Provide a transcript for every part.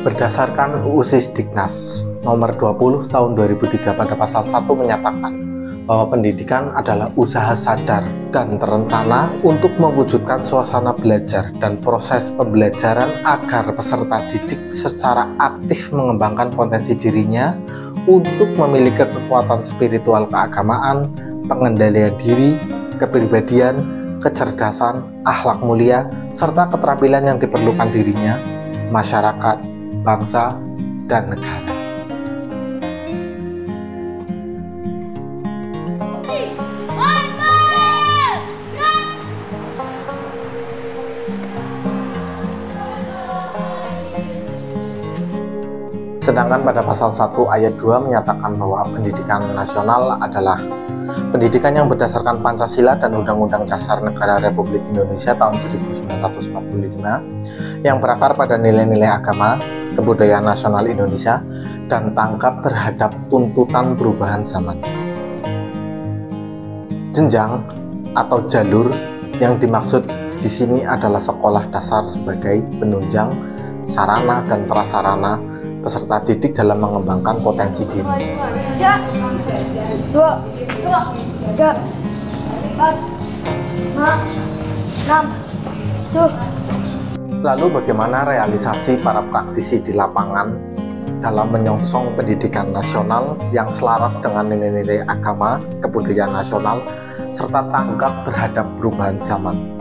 Berdasarkan UU Sisdiknas nomor 20 tahun 2003 pada pasal 1 menyatakan bahwa pendidikan adalah usaha sadar dan terencana untuk mewujudkan suasana belajar dan proses pembelajaran agar peserta didik secara aktif mengembangkan potensi dirinya untuk memiliki kekuatan spiritual keagamaan, pengendalian diri, kepribadian, kecerdasan, akhlak mulia, serta keterampilan yang diperlukan dirinya, masyarakat, bangsa, dan negara. Sedangkan pada pasal 1 ayat 2 menyatakan bahwa pendidikan nasional adalah pendidikan yang berdasarkan Pancasila dan Undang-Undang Dasar Negara Republik Indonesia tahun 1945 yang berakar pada nilai-nilai agama, kebudayaan nasional Indonesia, dan tanggap terhadap tuntutan perubahan zaman. Jenjang atau jalur yang dimaksud di sini adalah sekolah dasar sebagai penunjang sarana dan prasarana peserta didik dalam mengembangkan potensi diri. 1, 2, 3, 4, 5, 6, 7. Lalu bagaimana realisasi para praktisi di lapangan dalam menyongsong pendidikan nasional yang selaras dengan nilai-nilai agama, kebudayaan nasional, serta tanggap terhadap perubahan zaman?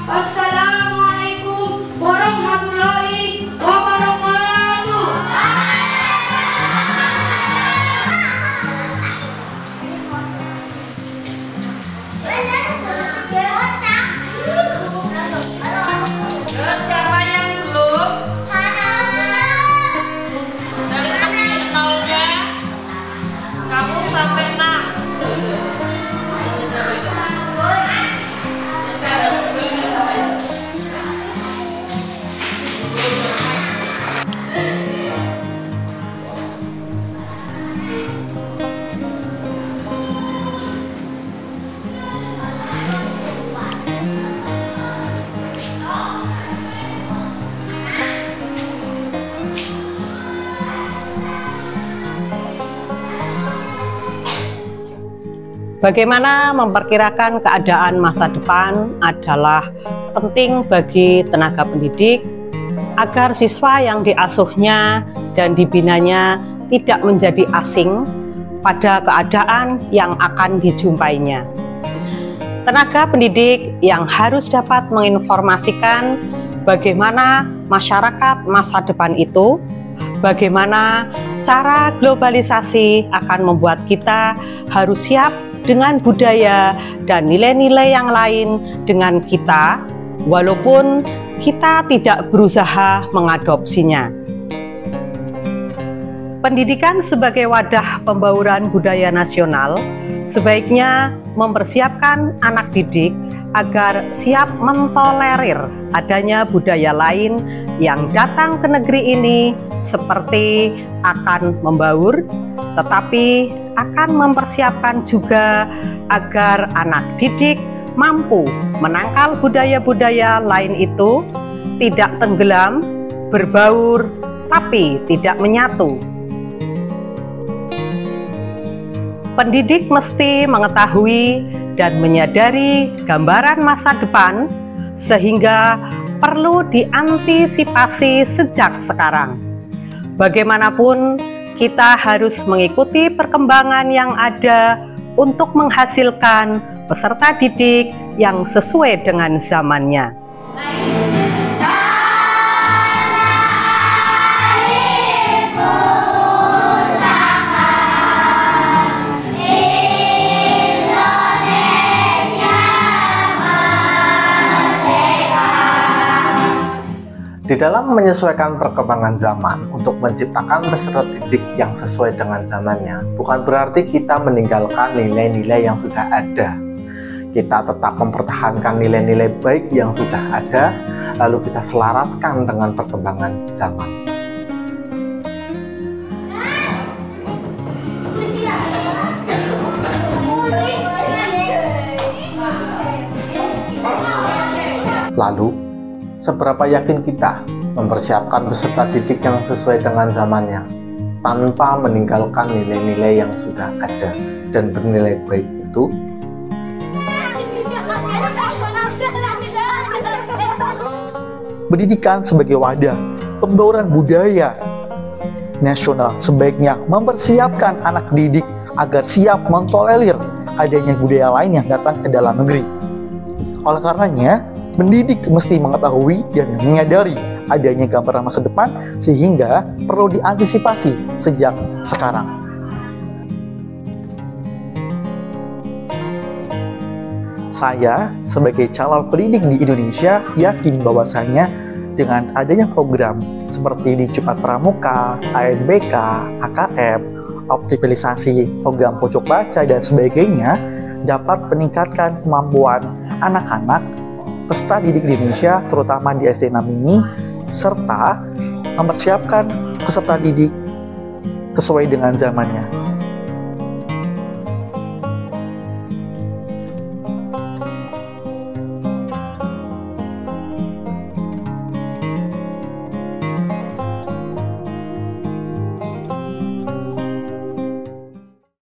Wassalamualaikum warahmatullahi wabarakatuh. sampai 6. Bagaimana memperkirakan keadaan masa depan adalah penting bagi tenaga pendidik agar siswa yang diasuhnya dan dibinanya tidak menjadi asing pada keadaan yang akan dijumpainya. Tenaga pendidik yang harus dapat menginformasikan bagaimana masyarakat masa depan itu, bagaimana cara globalisasi akan membuat kita harus siap dengan budaya dan nilai-nilai yang lain dengan kita, walaupun kita tidak berusaha mengadopsinya. Pendidikan sebagai wadah pembauran budaya nasional sebaiknya mempersiapkan anak didik agar siap mentolerir adanya budaya lain yang datang ke negeri ini seperti akan membaur, tetapi akan mempersiapkan juga agar anak didik mampu menangkal budaya-budaya lain itu tidak tenggelam, berbaur, tapi tidak menyatu. Pendidik mesti mengetahui dan menyadari gambaran masa depan sehingga perlu diantisipasi sejak sekarang. Bagaimanapun, kita harus mengikuti perkembangan yang ada untuk menghasilkan peserta didik yang sesuai dengan zamannya. Di dalam menyesuaikan perkembangan zaman untuk menciptakan peserta didik yang sesuai dengan zamannya, bukan berarti kita meninggalkan nilai-nilai yang sudah ada. Kita tetap mempertahankan nilai-nilai baik yang sudah ada, lalu kita selaraskan dengan perkembangan zaman. Lalu, seberapa yakin kita mempersiapkan peserta didik yang sesuai dengan zamannya tanpa meninggalkan nilai-nilai yang sudah ada dan bernilai baik itu? Pendidikan sebagai wadah pembauran budaya nasional sebaiknya mempersiapkan anak didik agar siap mentolerir adanya budaya lain yang datang ke dalam negeri. Oleh karenanya, pendidik mesti mengetahui dan menyadari adanya gambaran masa depan sehingga perlu diantisipasi sejak sekarang. Saya sebagai calon pendidik di Indonesia yakin bahwasanya dengan adanya program seperti di Jumat Pramuka, ANBK, AKM, optimalisasi program pojok baca dan sebagainya dapat meningkatkan kemampuan anak-anak peserta didik di Indonesia, terutama di SD 6 ini, serta mempersiapkan peserta didik sesuai dengan zamannya.